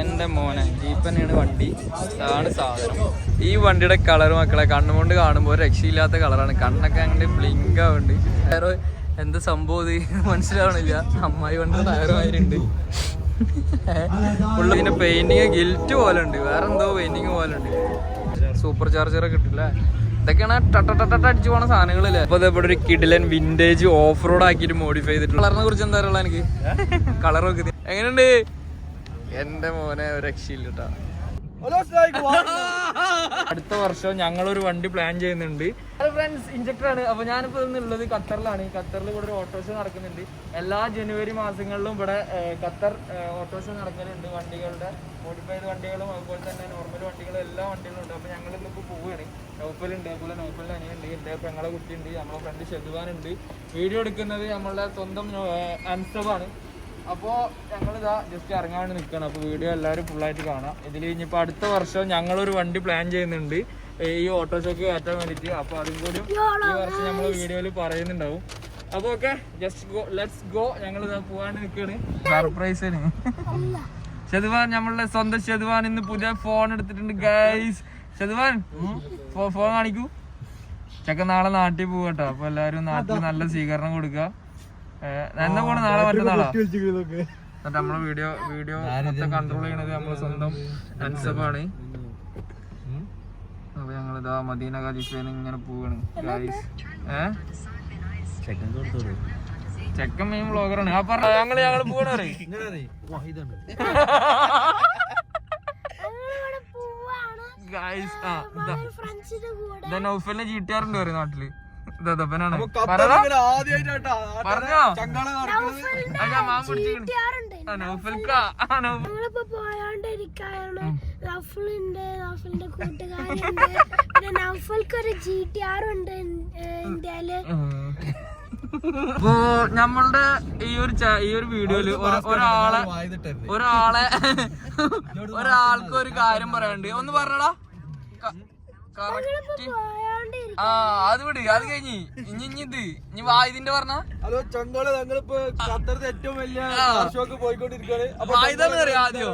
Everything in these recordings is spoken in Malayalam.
എന്റെ മോനെ ജീപ്പ് തന്നെയാണ് വണ്ടി. ഇതാണ് സാധനം. ഈ വണ്ടിയുടെ കളർ മക്കളെ കണ്ണുകൊണ്ട് കാണുമ്പോൾ രക്ഷയില്ലാത്ത കളറാണ്. കണ്ണൊക്കെ അങ്ങനെ ബ്ലിങ്ക് ആവുന്നുണ്ട്. വേറെ എന്ത് സംഭവം ഇത് മനസ്സിലാവണില്ല. അമ്മായി വണ്ടി ടയറുമാരുണ്ട്. ഫുള്ള് ഇതിന്റെ പെയിന്റിങ് ഗിൽറ്റ് പോലെ ഉണ്ട്. വേറെ എന്തോ പെയിന്റിങ് പോലെ ഉണ്ട്. സൂപ്പർ ചാർജറൊക്കെ കിട്ടില്ല. ഇതൊക്കെയാണ് ടട്ട അടിച്ചു പോണ സാധനങ്ങളല്ലേ. അപ്പൊ ഇവിടെ ഒരു കിഡിലൻ വിന്റേജ് ഓഫ് റോഡ് ആക്കിയിട്ട് മോഡിഫൈ ചെയ്തിട്ടുണ്ട്. കളറിനെ കുറിച്ച് എന്താ പറയുക എനിക്ക്? കളറൊക്കെ എങ്ങനെയുണ്ട്? എന്റെ മോനെ ഒരു രക്ഷയില്ല കേട്ടോ. അടുത്ത വർഷം ഞങ്ങളൊരു വണ്ടി പ്ലാൻ ചെയ്യുന്നുണ്ട്. ഫ്രണ്ട്സ്, ഇഞ്ചക്ടർ ആണ്. അപ്പൊ ഞാനിപ്പോ ഇന്നുള്ളത് ഖത്തറിലാണ്. ഖത്തറിൽ ഇവിടെ ഒരു ഓട്ടോ ഷോ നടക്കുന്നുണ്ട്. എല്ലാ ജനുവരി മാസങ്ങളിലും ഇവിടെ ഖത്തർ ഓട്ടോ ഷോ നടക്കുന്നുണ്ട്. വണ്ടികളുടെ മോഡിഫൈഡ് വണ്ടികളും അതുപോലെ തന്നെ നോർമൽ വണ്ടികളും എല്ലാ വണ്ടികളും ഉണ്ട്. അപ്പൊ ഞങ്ങൾ ഇന്നിപ്പോ പോവുകയാണ്. നൗഫലുണ്ട്, അതുപോലെ നൗഫലിന്റെ അനിയുണ്ട്, എന്റെ പെങ്ങളെ കുട്ടിയുണ്ട്, നമ്മളെ ഫ്രണ്ട് ഷെദ്വാൻ ഉണ്ട്. വീഡിയോ എടുക്കുന്നത് നമ്മളുടെ സ്വന്തം അൻസബാണ്. അപ്പോൾ ഞങ്ങളിതാ ജസ്റ്റ് ഇറങ്ങാൻ വേണ്ടി നിൽക്കുകയാണ്. അപ്പോൾ വീഡിയോ എല്ലാവരും ഫുള്ളായിട്ട് കാണാം. ഇതിൽ കഴിഞ്ഞപ്പോൾ അടുത്ത വർഷം ഞങ്ങളൊരു വണ്ടി പ്ലാൻ ചെയ്യുന്നുണ്ട് ഈ ഓട്ടോ ഷോക്ക് കയറ്റാൻ വേണ്ടിയിട്ട്. അപ്പോൾ അതും കൂടി ഈ വർഷം നമ്മൾ വീഡിയോയിൽ പറയുന്നുണ്ടാവും. അപ്പോൾ okay, just go, let's go. ഞങ്ങളിതാ പോകാണ്ട് നിൽക്കുകയാണ്. സർപ്രൈസാണ്. ഷെദ്വാൻ, നമ്മളുടെ സ്വന്തം ഷെദ്വാൻ ഇന്ന് പുതിയ ഫോൺ എടുത്തിട്ടുണ്ട് ഗൈസ്. ഷെദ്വാൻ ഫോൺ കാണിക്കൂ. ചെക്കൻ നാളെ നാട്ടിൽ പോകട്ടോ. അപ്പോൾ എല്ലാവരും നാട്ടിൽ നല്ല സ്വീകരണം കൊടുക്കുക. എന്നാ പോണ? നാളെ മറ്റന്നാളാ. എന്നിട്ട് നമ്മളെ വീഡിയോ മൊത്തം കൺട്രോൾ ചെയ്യണത് നമ്മളെ സ്വന്തം അൻസബാണ്. അപ്പൊ ഞങ്ങളിതാ മദീന ഖലീഫയിൽ ഇങ്ങനെ പോവാണ് ഗൈസ്. ചെക്കൻ മെയിൻ വ്ളോഗറാണ്. ആ പറഞ്ഞ ഞങ്ങള് പോകണേ ഗൈസ്. നൗഫലിനെ ജീട്ടാറുണ്ട് പറയും നാട്ടില്. അപ്പോ നമ്മളുടെ ഈ ഒരു വീഡിയോയില് ഒരാൾക്ക് ഒരു കാര്യം പറയാനുണ്ട്. ഒന്ന് പറഞ്ഞടാ. അത് വിട്, അത് കഴിഞ്ഞ് ഇനി വായുതിന്റെ പറഞ്ഞ ഏറ്റവും വലിയ പോയിക്കൊണ്ടിരിക്കുകയാണ്. ആദ്യം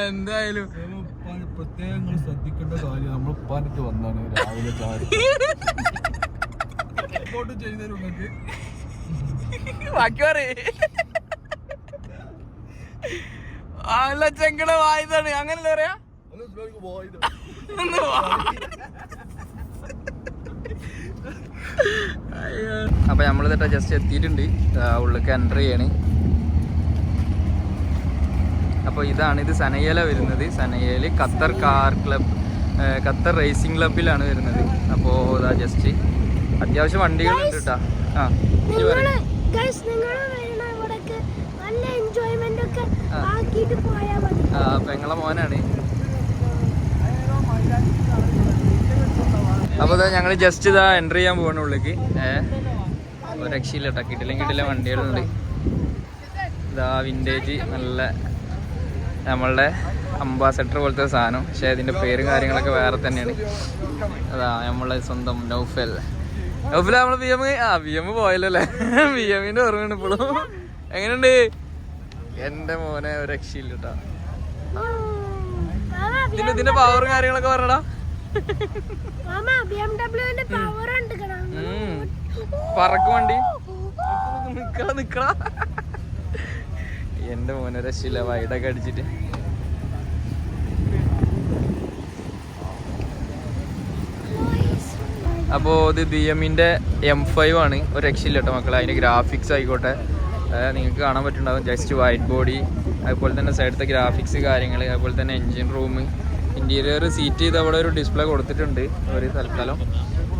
എന്തായാലും പ്രത്യേകം ശ്രദ്ധിക്കേണ്ട കാര്യം, നമ്മൾ ഉപ്പാനിട്ട് വന്നാണ് രാവിലെ ബാക്കി പറയേ. അല്ല ചെങ്കട വായുതാണ് അങ്ങനല്ലേ പറയാ. അപ്പൊ നമ്മളിതിട്ട് ജസ്റ്റ് എത്തിയിട്ടുണ്ട്. ഉള്ളിലേക്ക് എൻ്റർ ചെയ്യാണ്. അപ്പോൾ ഇത് സനയേല വരുന്നത്. സനയേൽ Qatar car club, Qatar racing ക്ലബിലാണ് വരുന്നത്. അപ്പോൾ ഇതാ ജസ്റ്റ് അത്യാവശ്യം വണ്ടികളുണ്ട് കേട്ടാ. പെങ്ങളെ മോനാണ്. അപ്പൊ ഞങ്ങൾ ജസ്റ്റ് ഇതാ എൻ്റർ ചെയ്യാൻ പോകണ ഉള്ളിലേക്ക്. ഒരു രക്ഷയില്ല കേട്ടോ. കിട്ടില്ല വണ്ടികളുണ്ട്. ഇതാ വിൻറ്റേജ് നല്ല നമ്മളുടെ അംബാസഡർ പോലത്തെ സാധനം. പക്ഷെ അതിന്റെ പേരും കാര്യങ്ങളൊക്കെ വേറെ തന്നെയാണ്. അതാ നമ്മളെ സ്വന്തം നൗഫൽ. നമ്മള് ബി എം പോയല്ലോ അല്ലേ. ബി എമ്മിന്റെ ഓർമ്മയാണ് ഇപ്പോഴും. എങ്ങനെയുണ്ട്? എന്റെ മോനെ ഒരു രക്ഷയില്ല കേട്ടോ. ഇതിന്റെ പവറും കാര്യങ്ങളൊക്കെ പറഞ്ഞടാ. പറക്കും വണ്ടി. നിക്കടാ. എന്റെ മോനെ രക്ഷയില്ല. വൈഡൊക്കെ അടിച്ചിട്ട് അപ്പോൾ ഇത് ബി എമ്മിൻ്റെ M5 ആണ്. ഒരു രക്ഷയില്ല കേട്ടോ മക്കളെ. അതിൻ്റെ ഗ്രാഫിക്സ് ആയിക്കോട്ടെ നിങ്ങൾക്ക് കാണാൻ പറ്റുന്നുണ്ടാകും. ജസ്റ്റ് വൈറ്റ് ബോഡി, അതുപോലെ തന്നെ സൈഡത്തെ ഗ്രാഫിക്സ് കാര്യങ്ങൾ, അതുപോലെ തന്നെ എൻജിൻ റൂം, ഇൻറ്റീരിയർ സീറ്റ് ചെയ്ത് അവിടെ ഒരു ഡിസ്പ്ലേ കൊടുത്തിട്ടുണ്ട് ഒരു തൽക്കാലം.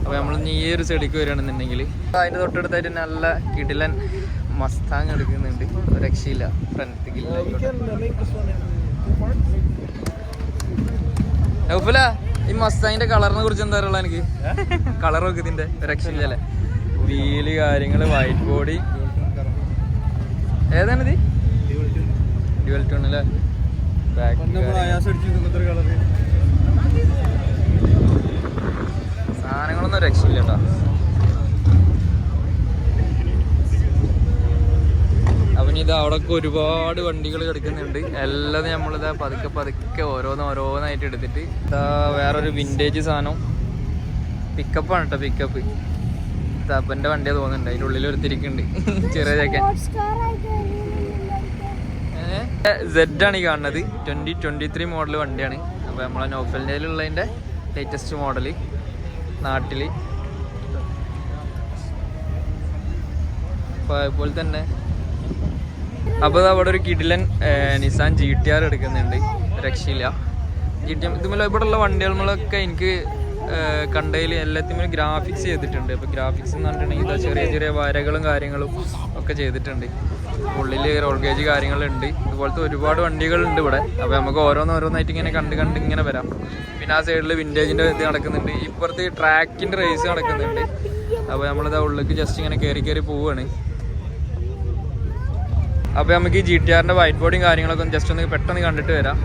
അപ്പോൾ നമ്മൾ ഈ ഒരു സൈഡിലേക്ക് വരികയാണെന്നുണ്ടെങ്കിൽ അതിൻ്റെ തൊട്ടടുത്തായിട്ട് നല്ല കിടിലൻ മസ്താങ് എടുക്കുന്നുണ്ട്. ഒരു രക്ഷയില്ല. ഫ്രണ്ട് നൗഫല, ഈ മസ്താങ്ങിന്റെ കളറിനെ കുറിച്ച് എന്താ പറയുക എനിക്ക്? കളറൊക്കെ ഇതിന്റെ രക്ഷയില്ലല്ലേ. വീല് കാര്യങ്ങള്, വൈറ്റ് ബോഡി. ഏതാണിത്? ഡ്യുവൽ ടോൺ അല്ലേ. സാധനങ്ങളൊന്നും രക്ഷയില്ല കേട്ടോ. അവന് ഇത് അവിടെയൊക്കെ ഒരുപാട് വണ്ടികൾ കിടക്കുന്നുണ്ട്. എല്ലാം നമ്മളിതാ പതുക്കെ പതുക്കെ ഓരോന്നായിട്ട് എടുത്തിട്ട് ഇതാ വേറൊരു വിൻറ്റേജ് സാധനം പിക്കപ്പാണ് കേട്ടോ. പിക്കപ്പ് തപ്പൻ്റെ വണ്ടിയാ തോന്നുന്നുണ്ട്. അതിൻ്റെ ഉള്ളിൽ ഒരു തിരിക്കുന്നുണ്ട് ചെറിയ ചക്കൻ. സെഡ് ആണ് ഈ കാണുന്നത്. 2023 മോഡൽ വണ്ടിയാണ്. അപ്പോൾ നമ്മളെ നോഫലിൻ്റെയിലുള്ളതിൻ്റെ ലേറ്റസ്റ്റ് മോഡല് നാട്ടിൽ. അപ്പോൾ അതുപോലെ തന്നെ അപ്പോൾ അവിടെ ഒരു കിഡിലൻ നിസാൻ GTR എടുക്കുന്നുണ്ട്. രക്ഷയില്ല. GTR ഇതുമല്ല ഇവിടെയുള്ള വണ്ടികളൊക്കെ എനിക്ക് കണ്ടതിൽ എല്ലാത്തിനും ഗ്രാഫിക്സ് ചെയ്തിട്ടുണ്ട്. അപ്പോൾ ഗ്രാഫിക്സ് എന്ന് പറഞ്ഞിട്ടുണ്ടെങ്കിൽ ഇതാ ചെറിയ ചെറിയ വരകളും കാര്യങ്ങളും ഒക്കെ ചെയ്തിട്ടുണ്ട്. ഉള്ളിൽ റോൾ ഗേജ് കാര്യങ്ങളുണ്ട്. ഇതുപോലത്തെ ഒരുപാട് വണ്ടികളുണ്ട് ഇവിടെ. അപ്പോൾ നമുക്ക് ഓരോന്നായിട്ട് ഇങ്ങനെ കണ്ട് ഇങ്ങനെ വരാം. പിന്നെ ആ സൈഡിൽ വിൻറ്റേജിൻ്റെ ഇത് നടക്കുന്നുണ്ട്. ഇപ്പുറത്ത് ട്രാക്കിൻ്റെ റേസ് നടക്കുന്നുണ്ട്. അപ്പോൾ നമ്മളിതാ ഉള്ളിലേക്ക് ജസ്റ്റ് ഇങ്ങനെ കയറി പോവുകയാണ്. അപ്പോൾ നമുക്ക് ഈ GTRൻ്റെ വൈറ്റ് ബോർഡും കാര്യങ്ങളൊക്കെ ജസ്റ്റ് ഒന്ന് പെട്ടെന്ന് കണ്ടിട്ട് വരാം.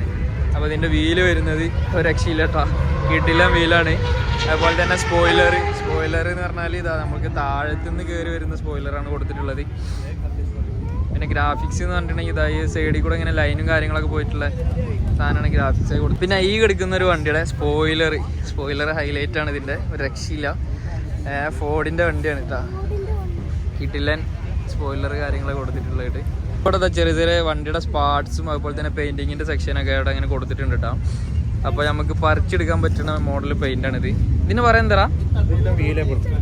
അപ്പോൾ ഇതിൻ്റെ വീല് വരുന്നത് ഒരു രക്ഷയില്ല കേട്ടോ. കിട്ടില്ല വീലാണ്. അതുപോലെ തന്നെ സ്പോയിലർ എന്ന് പറഞ്ഞാൽ ഇതാ നമുക്ക് താഴത്തുനിന്ന് കയറി വരുന്ന സ്പോയിലറാണ് കൊടുത്തിട്ടുള്ളത്. പിന്നെ ഗ്രാഫിക്സ് എന്ന് പറഞ്ഞിട്ടുണ്ടെങ്കിൽ ഇതാ ഈ സൈഡിൽ കൂടെ ഇങ്ങനെ ലൈനും കാര്യങ്ങളൊക്കെ പോയിട്ടുള്ള സാധനമാണ് ഗ്രാഫിക്സ് ആയി കൊടുത്തത്. പിന്നെ ഈ കിടക്കുന്ന ഒരു വണ്ടിയുടെ സ്പോയിലർ ഹൈലൈറ്റ് ആണ് ഇതിൻ്റെ. ഒരു രക്ഷയില്ല. ഫോർഡിൻ്റെ വണ്ടിയാണ് കേട്ടോ. കിട്ടില്ലൻ സ്പോയിലർ കാര്യങ്ങളൊക്കെ കൊടുത്തിട്ടുള്ളത്. ഇവിടെ ചെറിയ ചെറിയ വണ്ടിയുടെ സ്പാർട്സും അതുപോലെ തന്നെ പെയിൻറ്റിങ്ങിൻ്റെ സെക്ഷനൊക്കെ അവിടെ അങ്ങനെ കൊടുത്തിട്ടുണ്ട് കേട്ടോ. അപ്പോൾ നമുക്ക് പറിച്ചെടുക്കാൻ പറ്റുന്ന മോഡൽ പെയിൻ്റാണിത്. ഇതിന് പറയാൻ തരാം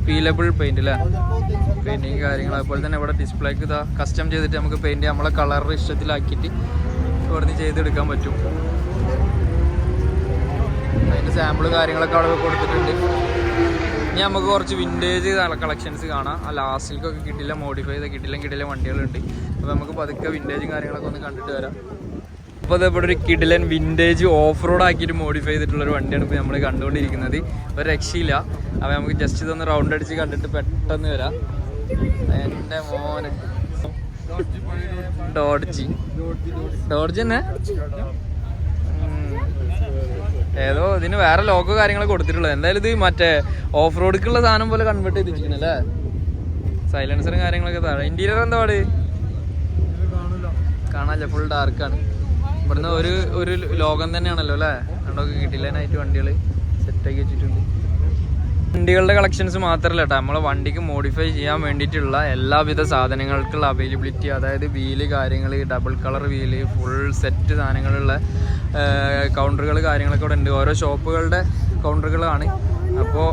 പീലബിൾ പെയിന്റ് അല്ലേ. പെയിൻറ്റിങ് കാര്യങ്ങൾ അതുപോലെ തന്നെ ഇവിടെ ഡിസ്പ്ലേക്ക് ഇതാ കസ്റ്റം ചെയ്തിട്ട് നമുക്ക് പെയിൻറ്റ് നമ്മളെ കളർ ഇഷ്ടത്തിലാക്കിയിട്ട് ഇവിടുന്ന് ചെയ്തെടുക്കാൻ പറ്റും. അതിൻ്റെ സാമ്പിൾ കാര്യങ്ങളൊക്കെ അവിടെ കൊടുത്തിട്ടുണ്ട്. ഇനി നമുക്ക് കുറച്ച് വിൻറ്റേജ് കളക്ഷൻസ് കാണാം. ആ ലാസ്റ്റിലേക്കൊക്കെ കിട്ടില്ല മോഡിഫൈ ചെയ്ത കിട്ടില്ല വണ്ടികളുണ്ട്. അപ്പോൾ നമുക്ക് പതുക്കെ വിൻറ്റേജും കാര്യങ്ങളൊക്കെ ഒന്ന് കണ്ടിട്ട് വരാം. അപ്പോൾ അതേപോലെ ഒരു കിഡിലൻ വിൻറ്റേജ് ഓഫ് റോഡ് ആക്കിയിട്ട് മോഡിഫൈ ചെയ്തിട്ടുള്ളൊരു വണ്ടിയാണ് ഇപ്പോൾ നമ്മൾ കണ്ടുകൊണ്ടിരിക്കുന്നത്. ഒരു രക്ഷയില്ല. അപ്പോൾ നമുക്ക് ജസ്റ്റ് ഇതൊന്ന് റൗണ്ട് അടിച്ച് കണ്ടിട്ട് പെട്ടെന്ന് വരാം. എൻ്റെ മോനെ ഡോഡ്ജ് തന്നെ ഏതോ ഇതിന് വേറെ ലോഗോ കാര്യങ്ങളൊക്കെ കൊടുത്തിട്ടുള്ളത്. എന്തായാലും ഇത് മറ്റേ ഓഫ് റോഡിക്കുള്ള സാധനം പോലെ കൺവേർട്ട് ചെയ്തിരിക്കണല്ലേ. സൈലൻസറും കാര്യങ്ങളൊക്കെ താഴെ. ഇന്റീരിയർ എന്താ പാട് കാണാല്ല. ഫുൾ ഡാർക്കാണ്. ഇവിടുന്ന് ഒരു ലോകം തന്നെയാണല്ലോ അല്ലേ. രണ്ടൊക്കെ കിട്ടില്ലാനായിട്ട് വണ്ടികൾ സെറ്റാക്കി വെച്ചിട്ടുണ്ട്. വണ്ടികളുടെ കളക്ഷൻസ് മാത്രമല്ല കേട്ടോ, നമ്മളെ വണ്ടിക്ക് മോഡിഫൈ ചെയ്യാൻ വേണ്ടിയിട്ടുള്ള എല്ലാവിധ സാധനങ്ങൾക്കുള്ള അവൈലബിലിറ്റി, അതായത് വീല് കാര്യങ്ങൾ, double colour wheel, full set സാധനങ്ങളുള്ള കൗണ്ടറുകൾ കാര്യങ്ങളൊക്കെ ഇവിടെ ഉണ്ട്. ഓരോ ഷോപ്പുകളുടെ കൗണ്ടറുകളാണ്. അപ്പോൾ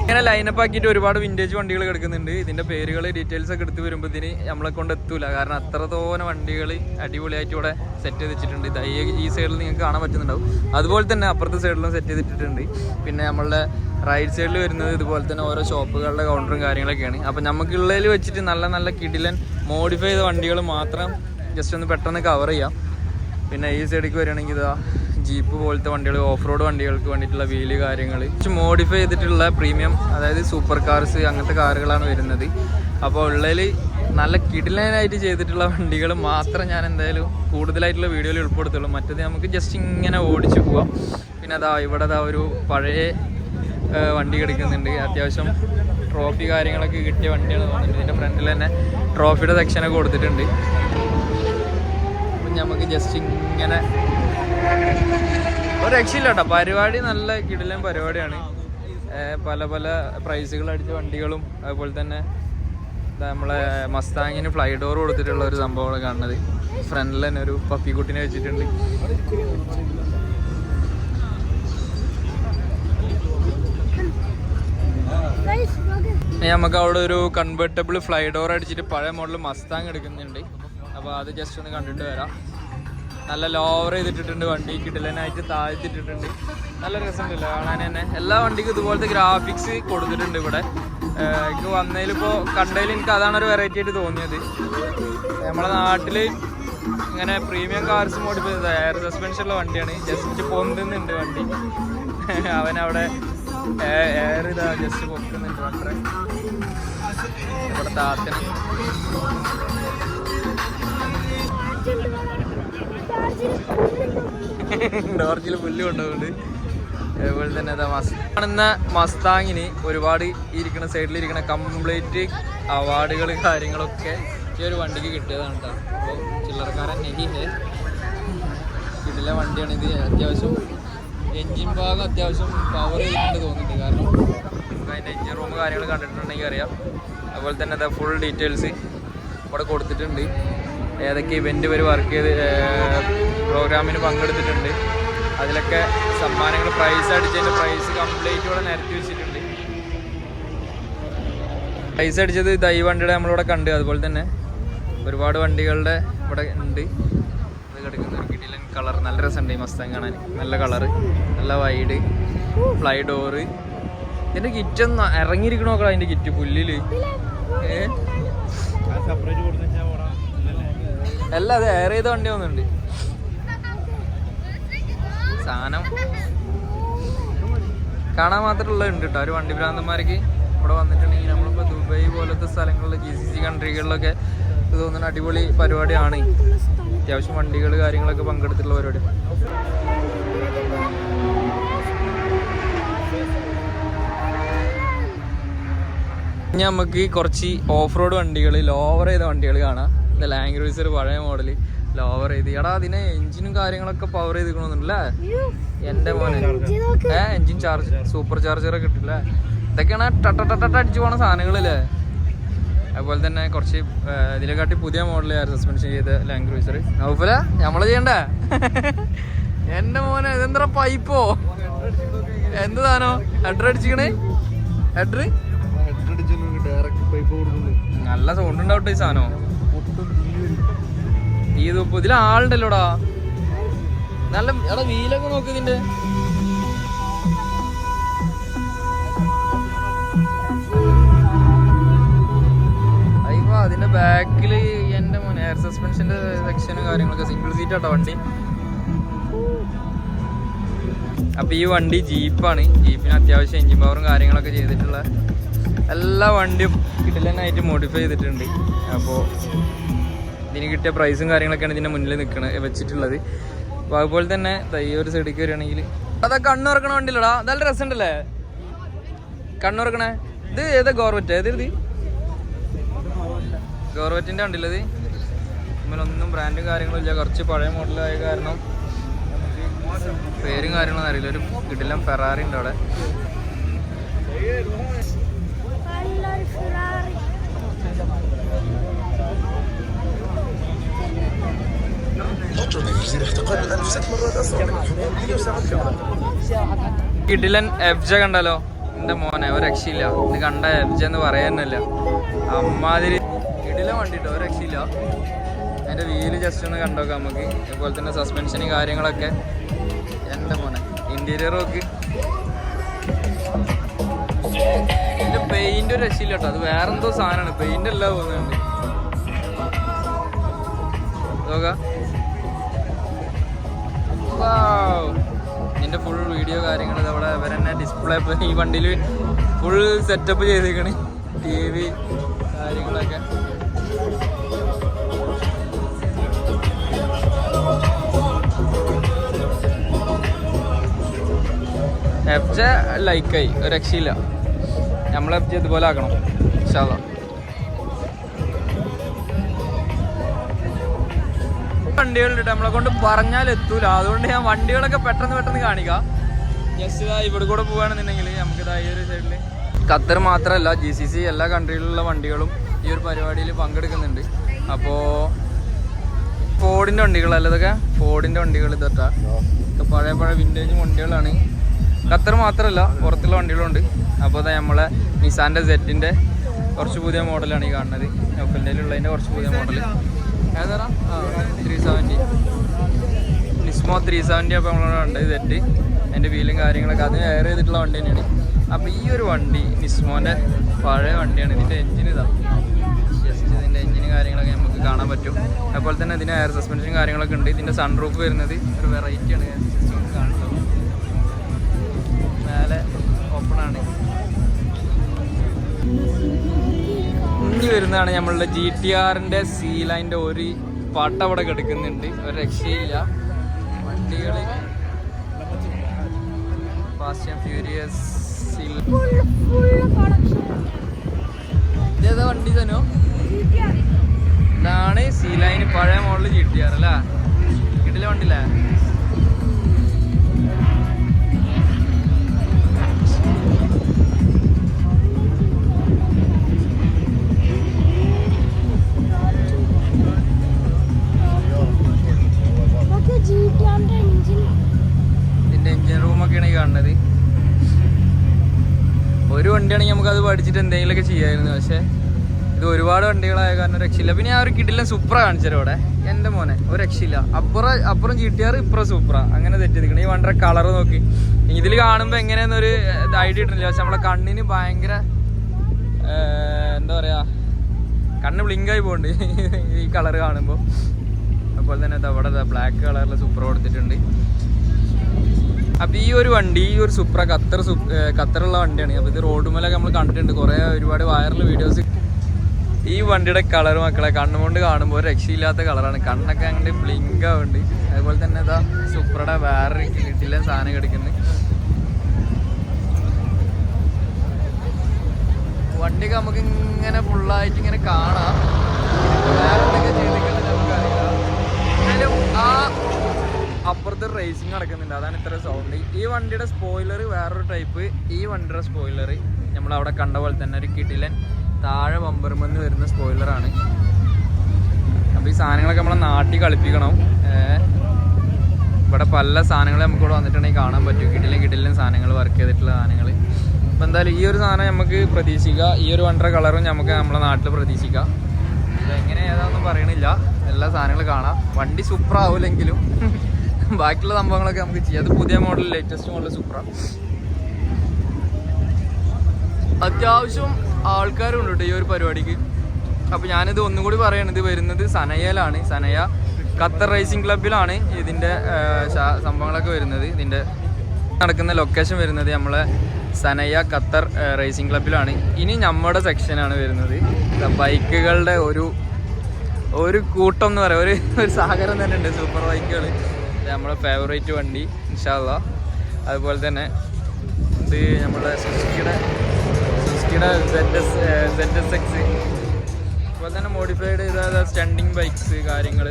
ഇങ്ങനെ ലൈനപ്പ് ആക്കിയിട്ട് ഒരുപാട് വിൻറ്റേജ് വണ്ടികൾ കിടക്കുന്നുണ്ട്. ഇതിൻ്റെ പേരുകൾ ഡീറ്റെയിൽസ് ഒക്കെ എടുത്ത് വരുമ്പോഴത്തേന് നമ്മളെ കൊണ്ട് എത്തൂല. കാരണം അത്രത്തോനെ വണ്ടികൾ അടിപൊളിയായിട്ട് ഇവിടെ സെറ്റ് ചെയ്ത് വെച്ചിട്ടുണ്ട്. ഈ സൈഡിൽ നിങ്ങൾക്ക് കാണാൻ പറ്റുന്നുണ്ടാവും. അതുപോലെ തന്നെ അപ്പുറത്തെ സൈഡിലും സെറ്റ് ചെയ്തിട്ടുണ്ട്. പിന്നെ നമ്മളുടെ റൈറ്റ് സൈഡിൽ വരുന്നത് ഇതുപോലെ തന്നെ ഓരോ ഷോപ്പുകളുടെ കൗണ്ടറും കാര്യങ്ങളൊക്കെയാണ്. അപ്പം നമുക്കുള്ളതിൽ വെച്ചിട്ട് നല്ല നല്ല കിടിലൻ മോഡിഫൈ ചെയ്ത വണ്ടികൾ മാത്രം ജസ്റ്റ് ഒന്ന് പെട്ടെന്ന് കവർ ചെയ്യാം. പിന്നെ ഈ സൈഡിലേക്ക് വരികയാണെങ്കിൽ ഇതാ ജീപ്പ് പോലത്തെ വണ്ടികൾ, ഓഫ് റോഡ് വണ്ടികൾക്ക് വേണ്ടിയിട്ടുള്ള വീല് കാര്യങ്ങൾ, മോഡിഫൈ ചെയ്തിട്ടുള്ള പ്രീമിയം, അതായത് സൂപ്പർ കാർസ്, അങ്ങനത്തെ കാറുകളാണ് വരുന്നത്. അപ്പോൾ ഉള്ളതിൽ നല്ല കിടിലനായിട്ട് ചെയ്തിട്ടുള്ള വണ്ടികൾ മാത്രം ഞാൻ എന്തായാലും കൂടുതലായിട്ടുള്ള വീഡിയോയിൽ ഉൾപ്പെടുത്തുള്ളൂ. മറ്റേത് നമുക്ക് ജസ്റ്റ് ഇങ്ങനെ ഓടിച്ചു പോവാം. പിന്നെ അതാ ഇവിടെ ഒരു പഴയ വണ്ടി കിടക്കുന്നുണ്ട്. അത്യാവശ്യം ട്രോഫി കാര്യങ്ങളൊക്കെ കിട്ടിയ വണ്ടിയാണ് തോന്നുന്നുണ്ട്. ഇതിൻ്റെ ഫ്രണ്ടിൽ തന്നെ ട്രോഫിയുടെ സെക്ഷനൊക്കെ കൊടുത്തിട്ടുണ്ട്. അപ്പം നമുക്ക് ജസ്റ്റ് ഇങ്ങനെ ഒരു രക്ഷയില്ല കേട്ടോ. പരിപാടി നല്ല കിടിലൻ പരിപാടിയാണ്. പല പല പ്രൈസുകൾ അടിച്ച വണ്ടികളും അതുപോലെ തന്നെ നമ്മളെ മസ്താങ്ങിന് ഫ്ലൈ ഡോർ കൊടുത്തിട്ടുള്ള ഒരു സംഭവമാണ് കാണുന്നത്. ഫ്രണ്ടിൽ തന്നെ ഒരു പപ്പിക്കുട്ടിനെ വെച്ചിട്ടുണ്ട്. നമുക്ക് അവിടെ ഒരു കൺവെർട്ടബിൾ ഫ്ലൈ ഡോർ അടിച്ചിട്ട് പഴയ മോഡൽ മസ്താങ് എടുക്കുന്നുണ്ട്. അപ്പോൾ അത് ജസ്റ്റ് ഒന്ന് കണ്ടിട്ട് വരാം. നല്ല ലോവർ ചെയ്തിട്ടിട്ടുണ്ട് വണ്ടി, കിടിലനായിട്ട് താഴ്ത്തിട്ടിട്ടുണ്ട്. നല്ല രസമുണ്ടല്ലോ കാണാൻ തന്നെ. എല്ലാ വണ്ടിക്കും ഇതുപോലത്തെ ഗ്രാഫിക്സ് കൊടുത്തിട്ടുണ്ട് ഇവിടെ. എനിക്ക് വന്നതിലിപ്പോൾ കണ്ടതിൽ എനിക്ക് അതാണ് ഒരു വെറൈറ്റി ആയിട്ട് തോന്നിയത്. നമ്മളെ നാട്ടിൽ ഇങ്ങനെ പ്രീമിയം കാർസ് മോഡിഫൈ ചെയ്ത എയർ സസ്പെൻഷനുള്ള വണ്ടിയാണ്. ജസ്റ്റ് പൊന്തുന്നുണ്ട് വണ്ടി. അവനവിടെ എയർ ഇതാ ജസ്റ്റ് പൊക്കുന്നുണ്ട്. അത്ര ഇവിടെ താത്തന് ഡോർജിൽ പുല്ല് കൊണ്ടുപോകുന്നുണ്ട്. അതുപോലെ തന്നെ കാണുന്ന മസ്താങ്ങിന് ഒരുപാട് ഇരിക്കുന്ന സൈഡിലിരിക്കുന്ന കംപ്ലീറ്റ് അവാർഡുകൾ കാര്യങ്ങളൊക്കെ ഈ ഒരു വണ്ടിക്ക് കിട്ടിയതാണ് കേട്ടോ. അപ്പോൾ ചില്ലറക്കാരൻ നെഹിഹേ ഇതിലെ വണ്ടിയാണ് ഇത്. അത്യാവശ്യം എൻജിൻ ഭാഗം അത്യാവശ്യം പവർ ചെയ്തിട്ടുണ്ട് തോന്നുന്നുണ്ട്. കാരണം നമുക്ക് അതിൻ്റെ എൻജിൻ റൂം കാര്യങ്ങൾ കണ്ടിട്ടുണ്ടെങ്കിൽ അറിയാം. അതുപോലെ തന്നെ അത് ഫുൾ ഡീറ്റെയിൽസ് ഇവിടെ കൊടുത്തിട്ടുണ്ട്. ഏതൊക്കെ ഇവൻ്റ് വരെ വർക്ക് ചെയ്ത് പ്രോഗ്രാമിന് പങ്കെടുത്തിട്ടുണ്ട്, അതിലൊക്കെ സമ്മാനങ്ങൾ പ്രൈസ് അടിച്ചതിൻ്റെ പ്രൈസ് കംപ്ലീറ്റ് ഇവിടെ നിരത്തി വെച്ചിട്ടുണ്ട്. പ്രൈസ് അടിച്ചത് ഈ വണ്ടിയുടെ നമ്മളിവിടെ കണ്ട്. അതുപോലെ തന്നെ ഒരുപാട് വണ്ടികളുടെ ഇവിടെ ഉണ്ട്. ഇത് കിടക്കുന്ന ഒരു കിടിലൻ കളർ, നല്ല രസമുണ്ട് ഈ മസ്താങ് കാണാൻ. നല്ല കളറ്, നല്ല വൈഡ്, ഫ്ലൈ ഡോറ്. ഇതിൻ്റെ കിറ്റ് ഒന്ന് ഇറങ്ങിയിരിക്കണ നോക്കണം. അതിൻ്റെ കിറ്റ് പുല്ലില് അല്ല, അത് എയർ ചെയ്ത വണ്ടി വന്നിട്ടുണ്ട്. സാധനം കാണാൻ മാത്രമുള്ളത് ഉണ്ട് കേട്ടോ. ഒരു വണ്ടി ഭ്രാന്തന്മാർക്ക് ഇവിടെ വന്നിട്ടുണ്ടെങ്കിൽ നമ്മളിപ്പോൾ ദുബായ് പോലത്തെ സ്ഥലങ്ങളിൽ GCC കൺട്രികളിലൊക്കെ ഇത് തോന്നുന്ന അടിപൊളി പരിപാടിയാണ്. അത്യാവശ്യം വണ്ടികൾ കാര്യങ്ങളൊക്കെ പങ്കെടുത്തിട്ടുള്ള പരിപാടി. ഇനി നമുക്ക് കുറച്ച് ഓഫ് റോഡ് വണ്ടികൾ, ലോവർ ചെയ്ത വണ്ടികൾ കാണാം. ഇത് ലാൻഡ് ക്രൂസർ പഴയ മോഡൽ ലോവർ ചെയ്ത്. എടാ അതിനെ എഞ്ചിനും കാര്യങ്ങളൊക്കെ പവർ ചെയ്തിക്കണമെന്നുണ്ടല്ലേ എൻ്റെ മോനെ. എഞ്ചിൻ ചാർജ്, സൂപ്പർ ചാർജറൊക്കെ കിട്ടില്ലേ. ഇതൊക്കെയാണ് ടട്ട അടിച്ചു പോണ സാധനങ്ങളില്ലേ. അതുപോലെ തന്നെ കുറച്ച് ഇതിനെക്കാട്ടി പുതിയ മോഡൽ സസ്പെൻഷൻ ചെയ്ത ലാൻഡ് ക്രൂസർ. നൗഫല നമ്മള് ചെയ്യണ്ടേ എൻ്റെ മോനെ. ഇതെന്താ പൈപ്പോ എന്ത് സാധനോ? ഹെഡർ അടിച്ചിക്കണേ. ഹെഡർ നല്ല സൗണ്ട് ഉണ്ടാവട്ടെ ഈ സാധനം. ഇതിൽ ആളുണ്ടല്ലോടാ. നല്ല എടാ വീലൊക്കെ നോക്ക് ഇതിന്റെ. അയ്യോ അതിന്റെ ബാക്കില് എന്റെ മോനെ എയർ സസ്പെൻഷന്റെ സെക്ഷനും കാര്യങ്ങളൊക്കെ. സിംഗിൾ സീറ്റ് ആട്ടോ വണ്ടി. അപ്പൊ ഈ വണ്ടി ജീപ്പാണ്. ജീപ്പിന് അത്യാവശ്യം എഞ്ചിൻ പവറും കാര്യങ്ങളൊക്കെ ചെയ്തിട്ടുള്ള എല്ലാ വണ്ടിയും കിടിലനായിട്ട് മോഡിഫൈ ചെയ്തിട്ടുണ്ട്. അപ്പോൾ ഇതിന് കിട്ടിയ പ്രൈസും കാര്യങ്ങളൊക്കെയാണ് ഇതിൻ്റെ മുന്നിൽ വെച്ചിട്ടുള്ളത്. അപ്പോൾ അതുപോലെ തന്നെ ഈ ഒരു സൈഡിലേക്ക് വരികയാണെങ്കിൽ അതാ കണ്ണുറക്കണ വണ്ടിയില്ലടാ. നല്ല രസമുണ്ടല്ലേ കണ്ണുറക്കണേ. ഇത് ഏതാ ഗോർവെറ്റ്? ഏത് ഇത് ഗോർവെറ്റിൻ്റെ വണ്ടിയില്ലത്. ഇമ്മലൊന്നും ബ്രാൻഡും കാര്യങ്ങളും ഇല്ല. കുറച്ച് പഴയ മോഡലായ കാരണം പേരും കാര്യങ്ങളൊന്നും അറിയില്ല. ഒരു കിടിലൻ ഫെറാറി ഉണ്ട് അവിടെ. കിടിലൻ എഫ്ജ കണ്ടല്ലോ എന്റെ മോനെ, ഒരു രക്ഷയില്ല. ഇത് കണ്ട എഫ്ജ എന്ന് പറയാനല്ല, അമ്മാതിരി കിടിലൻ വണ്ടി കേട്ടോ, ഒരു രക്ഷയില്ല. അതിന്റെ വീല് ജസ്റ്റ് ഒന്ന് കണ്ടോക്കാം നമുക്ക്. അതുപോലെ തന്നെ സസ്പെൻഷനും കാര്യങ്ങളൊക്കെ. എന്റെ മോനെ ഇന്റീരിയർ നോക്ക്. ഇതിന്റെ പെയിന്റ് ഒരു രക്ഷയില്ല കേട്ടോ. അത് വേറെന്തോ സാധനമാണ്. പെയിന്റ് എല്ലാം പോകുന്നുണ്ട്. നോക്കാം. ഇതിന്റെ ഫുൾ വീഡിയോ കാര്യങ്ങൾ അവിടെ അവരെന്നെ ഡിസ്പ്ലേ ഈ വണ്ടിയിൽ ഫുൾ സെറ്റപ്പ് ചെയ്തേക്കണ്. TV കാര്യങ്ങളൊക്കെ. എഫ്ജ ലൈക്കായി, ഒരു രക്ഷയില്ല. നമ്മളെ എഫ്ജ ഇതുപോലെ ആക്കണം ഇൻഷാ അല്ലാഹ്. വണ്ടികളുണ്ട് നമ്മളെ കൊണ്ട് പറഞ്ഞാൽ എത്തൂല. അതുകൊണ്ട് ഞാൻ വണ്ടികളൊക്കെ പെട്ടെന്ന് കാണിക്കാം. ജസ്റ്റ് ഇവിടെ കൂടെ പോവുകയാണെന്നുണ്ടെങ്കിൽ നമുക്ക് ഈ ഒരു സൈഡിൽ ഖത്തർ മാത്രമല്ല GCC എല്ലാ കൺട്രിയിലുള്ള വണ്ടികളും ഈ ഒരു പരിപാടിയിൽ പങ്കെടുക്കുന്നുണ്ട്. അപ്പോൾ ഫോർഡിൻ്റെ വണ്ടികളല്ല ഇതൊക്കെ. ഫോർഡിൻ്റെ വണ്ടികൾ ഇതൊക്കെ പഴയ വിൻറ്റേജ് വണ്ടികളാണ്. ഖത്തർ മാത്രമല്ല പുറത്തുള്ള വണ്ടികളുണ്ട്. അപ്പോൾ അതാ നമ്മളെ നിസാൻ്റെ സെറ്റിൻ്റെ കുറച്ച് പുതിയ മോഡലാണ് ഈ കാണുന്നത്. നൗഫലിൻ്റെയിലുള്ളതിൻ്റെ കുറച്ച് പുതിയ മോഡൽ ഏതാ 370 നിസ്മോ 370. അപ്പോൾ നമ്മളുണ്ട് സെറ്റ്. അതിൻ്റെ വീലും കാര്യങ്ങളൊക്കെ അതിന് എയർ ചെയ്തിട്ടുള്ള വണ്ടി തന്നെയാണ്. അപ്പോൾ ഈ ഒരു വണ്ടി നിസ്മോൻ്റെ പഴയ വണ്ടിയാണ്. ഇതിൻ്റെ എഞ്ചിൻ ഇതാ, ജസ്റ്റ് ഇതിൻ്റെ എഞ്ചിന് കാര്യങ്ങളൊക്കെ നമുക്ക് കാണാൻ പറ്റും. അതുപോലെ തന്നെ ഇതിന് എയർ സസ്പെൻഷൻ കാര്യങ്ങളൊക്കെ ഉണ്ട്. ഇതിൻ്റെ സൺറൂഫ് വരുന്നത് ഒരു വെറൈറ്റിയാണ്. ജസ്റ്റ് കാണുന്നത് മേലെ ഓപ്പണാണ്. ഇനി വരുന്നതാണ് നമ്മളുടെ GTRൻ്റെ സി ലൈൻ്റെ ഒരു പാട്ട അവിടെ കിടക്കുന്നുണ്ട്. ഒരു രക്ഷയില്ല. വണ്ടികൾ ഫാസ്റ്റ് ആൻഡ് ഫ്യൂരിയസ്. ഇതേതാ വണ്ടി തന്നോ? ഇതാണ് സീ ലൈൻ, പഴയ മോഡല് GTR അല്ലേ? കിട്ടില്ല വണ്ടിയില്ലേ? ഇതിന്റെ എഞ്ചിൻ റൂമൊക്കെയാണ് ഈ കാണുന്നത്. ഒരു വണ്ടിയാണെങ്കിൽ നമുക്കത് പഠിച്ചിട്ട് എന്തെങ്കിലുമൊക്കെ ചെയ്യാമായിരുന്നു. പക്ഷെ ഇത് ഒരുപാട് വണ്ടികളായ കാരണം രക്ഷയില്ല. പിന്നെ ഞാൻ ഒരു കിടിലൻ സൂപ്പറ കാണിച്ചത് ഇവിടെ. എൻ്റെ മോനെ ഒരു രക്ഷയില്ല. അപ്പുറം GTR ഇപ്പുറം സൂപ്പറ. അങ്ങനെ തെറ്റിയിരിക്കണം. ഈ വണ്ടിയുടെ കളർ നോക്കി. ഇതിൽ കാണുമ്പോൾ എങ്ങനെയാന്നൊരു ഐഡിയ കിട്ടുന്നില്ല. പക്ഷെ നമ്മളെ കണ്ണിന് ഭയങ്കര എന്താ പറയുക, കണ്ണ് ബ്ലിങ്കായി പോകുന്നുണ്ട് ഈ കളർ കാണുമ്പോൾ. അതുപോലെ തന്നെ അവിടെ ബ്ലാക്ക് കളറിൽ സൂപ്പർ കൊടുത്തിട്ടുണ്ട്. അപ്പോൾ ഈ ഒരു വണ്ടി, ഈ ഒരു സൂപ്പറ ഖത്തറുള്ള വണ്ടിയാണ്. അപ്പോൾ ഇത് റോഡുമേലൊക്കെ നമ്മൾ കണ്ടിട്ടുണ്ട്, ഒരുപാട് വൈറൽ വീഡിയോസ്. ഈ വണ്ടിയുടെ കളർ മക്കളെ കണ്ണുകൊണ്ട് കാണുമ്പോൾ ഒരു രക്ഷയില്ലാത്ത കളറാണ്. കണ്ണൊക്കെ അങ്ങനെ ബ്ലിങ്ക് ആവുന്നുണ്ട്. അതുപോലെ തന്നെ ഇതാ സൂപ്പറുടെ വേറെ കിട്ടില്ല സാധനം കിടക്കുന്നത്. വണ്ടിയൊക്കെ നമുക്ക് ഇങ്ങനെ ഫുള്ളായിട്ട് ഇങ്ങനെ കാണാം. വേറെ എന്തൊക്കെ ചെയ്തിട്ടുണ്ടെന്ന് നമുക്കറിയില്ല. എന്നാലും ആ അപ്പുറത്ത് റേസിങ് നടക്കുന്നുണ്ട്, അതാണ് ഇത്ര സൗണ്ട്. ഈ വണ്ടിയുടെ സ്പോയിലർ വേറൊരു ടൈപ്പ്. ഈ വണ്ടിയുടെ സ്പോയിലർ നമ്മളവിടെ കണ്ട പോലെ തന്നെ ഒരു കിടിലൻ താഴെ ബമ്പറുമെന്ന് വരുന്ന സ്പോയിലറാണ്. അപ്പോൾ ഈ സാധനങ്ങളൊക്കെ നമ്മളെ നാട്ടിൽ കളിപ്പിക്കണം. ഇവിടെ പല സാധനങ്ങൾ നമുക്കിവിടെ വന്നിട്ടുണ്ടെങ്കിൽ കാണാൻ പറ്റും. കിടിലൻ സാധനങ്ങൾ, വർക്ക് ചെയ്തിട്ടുള്ള സാധനങ്ങൾ. അപ്പോൾ എന്തായാലും ഈ ഒരു സാധനം നമുക്ക് പ്രതീക്ഷിക്കാം. ഈ ഒരു വണ്ടിയുടെ കളറും നമുക്ക് നമ്മളെ നാട്ടിൽ പ്രതീക്ഷിക്കാം. ഇതെങ്ങനെ ഏതാണെന്നും പറയണില്ല. എല്ലാ സാധനങ്ങളും കാണാം. വണ്ടി സൂപ്പർ ആവില്ലെങ്കിലും ബാക്കിയുള്ള സംഭവങ്ങളൊക്കെ നമുക്ക് ചെയ്യാം. അത് പുതിയ മോഡൽ, ലേറ്റസ്റ്റ് മോഡൽ സൂപ്പറാ. അത്യാവശ്യം ആൾക്കാരും ഉണ്ട് ഈ ഒരു പരിപാടിക്ക്. അപ്പോൾ ഞാനിത് ഒന്നും കൂടി പറയാണ്, ഇത് വരുന്നത് സനയയിലാണ്. സനയ ഖത്തർ റേസിംഗ് ക്ലബിലാണ് ഇതിൻ്റെ സംഭവങ്ങളൊക്കെ വരുന്നത്. ഇതിൻ്റെ നടക്കുന്ന ലൊക്കേഷൻ വരുന്നത് നമ്മളെ സനയ ഖത്തർ റേസിംഗ് ക്ലബിലാണ്. ഇനി നമ്മുടെ സെക്ഷനാണ് വരുന്നത്. ബൈക്കുകളുടെ ഒരു കൂട്ടം എന്ന് പറയാം, ഒരു സാഗരം തന്നെ ഉണ്ട്. സൂപ്പർ ബൈക്കുകൾ, നമ്മളെ ഫേവറേറ്റ് വണ്ടി ഇൻഷാ അല്ലാഹ്. അതുപോലെ തന്നെ ഇത് നമ്മുടെ സുസുക്കിയുടെ ZSX. അതുപോലെ തന്നെ മോഡിഫൈഡ് ചെയ്ത സ്റ്റണ്ടിങ് ബൈക്സ് കാര്യങ്ങൾ.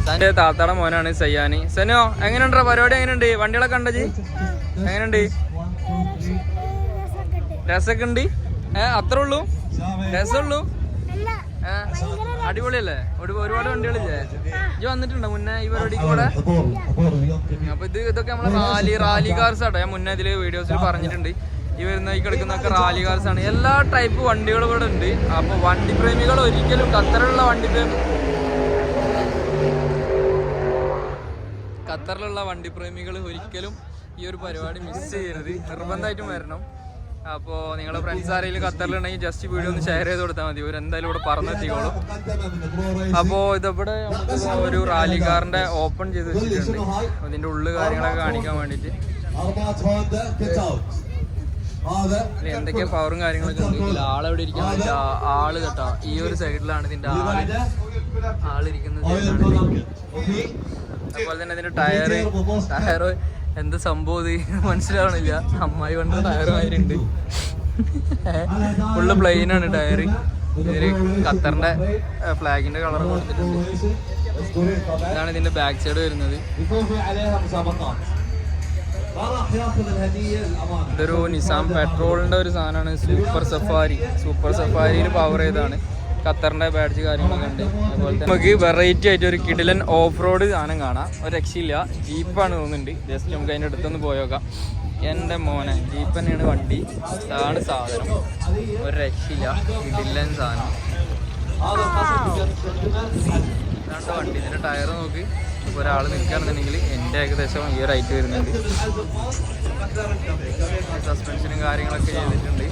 തൻ്റെ താത്താടെ മോനാണ് സയ്യാനി. സനോ എങ്ങനെയുണ്ടോ പരിപാടി? എങ്ങനെയുണ്ട്? വണ്ടികളൊക്കെ ഉണ്ടോ ജി? എങ്ങനെയുണ്ട്? രസമൊക്കെ ഉണ്ട്? അത്രേ ഉള്ളൂ? രസമുള്ളൂ? അടിപൊളിയല്ലേ? ഒരുപാട് വണ്ടികളില്ലേ? ഇജ്ജ് വന്നിട്ടുണ്ടോ മുന്നേ ഈ പരിപാടിക്ക് കൂടെ? അപ്പൊ ഇതൊക്കെ നമ്മളെ റാലി കാർസ് ആട്ടോ. ഞാൻ മുന്നേ ഇതില് വീഡിയോസിൽ പറഞ്ഞിട്ടുണ്ട്. ഈ വരുന്ന ഈ കിടക്കുന്നൊക്കെ റാലി കാർസ് ആണ്. എല്ലാ ടൈപ്പ് വണ്ടികളും ഇവിടെ ഉണ്ട്. അപ്പൊ വണ്ടി പ്രേമികൾ ഒരിക്കലും ഖത്തറിലുള്ള വണ്ടി പ്രേമികൾ ഒരിക്കലും ഈ ഒരു പരിപാടി മിസ് ചെയ്യരുത്. നിർബന്ധമായിട്ടും വരണം. അപ്പോൾ നിങ്ങളുടെ ഫ്രണ്ട്സ് ആരെങ്കിലും ഖത്തറിലുണ്ടെങ്കിൽ ജസ്റ്റ് വീഡിയോ ഒന്ന് ഷെയർ ചെയ്ത് കൊടുത്താൽ മതി. എന്തായാലും ഇവിടെ പറഞ്ഞെത്തിക്കോളും. അപ്പോൾ ഇതിവിടെ ഒരു റാലി കാറിൻ്റെ ഓപ്പൺ ചെയ്ത് വെച്ചിട്ടുണ്ട്. അതിൻ്റെ ഉള്ളു കാര്യങ്ങളൊക്കെ കാണിക്കാൻ വേണ്ടിയിട്ട് എന്തൊക്കെയാ പവറും കാര്യങ്ങളൊക്കെ ഉണ്ട്. ഇതിൽ ആളെവിടെ ഇരിക്കാൻ പറ്റില്ല. ആള് കേട്ടോ ഈ ഒരു സൈഡിലാണ് ഇതിൻ്റെ ആളിരിക്കുന്ന സൈഡിലാണ്. അതുപോലെ തന്നെ ഇതിൻ്റെ ടയർ എന്ത് സംഭവം ഇത് മനസ്സിലാവണില്ല. അമ്മായി കൊണ്ട് ടയറുമാരുണ്ട്. Full പ്ലെയിനാണ് tyre. ഇതിൽ ഖത്തറിന്റെ ഫ്ലാഗിന്റെ കളർ കൊടുത്തിട്ടുണ്ട്. ഇതാണ് ഇതിന്റെ ബാക്ക് സൈഡ് വരുന്നത്. ഇതൊരു നിസാം പെട്രോളിന്റെ ഒരു സാധനമാണ്. സൂപ്പർ സഫാരിയിൽ പവർ ചെയ്താണ്. ഖത്തറിന്റെ ബാഡ്ജ് കാര്യങ്ങളൊക്കെ ഉണ്ട്. അതുപോലെ തന്നെ നമുക്ക് വെറൈറ്റി ആയിട്ട് ഒരു കിടിലൻ ഓഫ് റോഡ് സാധനം കാണാം. ഒരു രക്ഷയില്ല. ജീപ്പാണ് തോന്നുന്നുണ്ട്. ജസ്റ്റ് നമുക്ക് അതിൻ്റെ അടുത്തൊന്ന് പോയോക്കാം. എൻ്റെ മോനെ ജീപ്പ് തന്നെയാണ് വണ്ടി. ഇതാണ് സാധനം. ഒരു രക്ഷയില്ല. കിടിലൻ സാധനം. ഇതാണ്ട് വണ്ടി. ഇതിൻ്റെ ടയർ നോക്കി ഒരാൾ നിൽക്കുകയാണെന്നുണ്ടെങ്കിൽ എൻ്റെ ഏകദേശം ഈ ഒരു ഹൈറ്റ് വരുന്നുണ്ട്. സസ്പെൻഷനും കാര്യങ്ങളൊക്കെ ചെയ്തിട്ടുണ്ട്.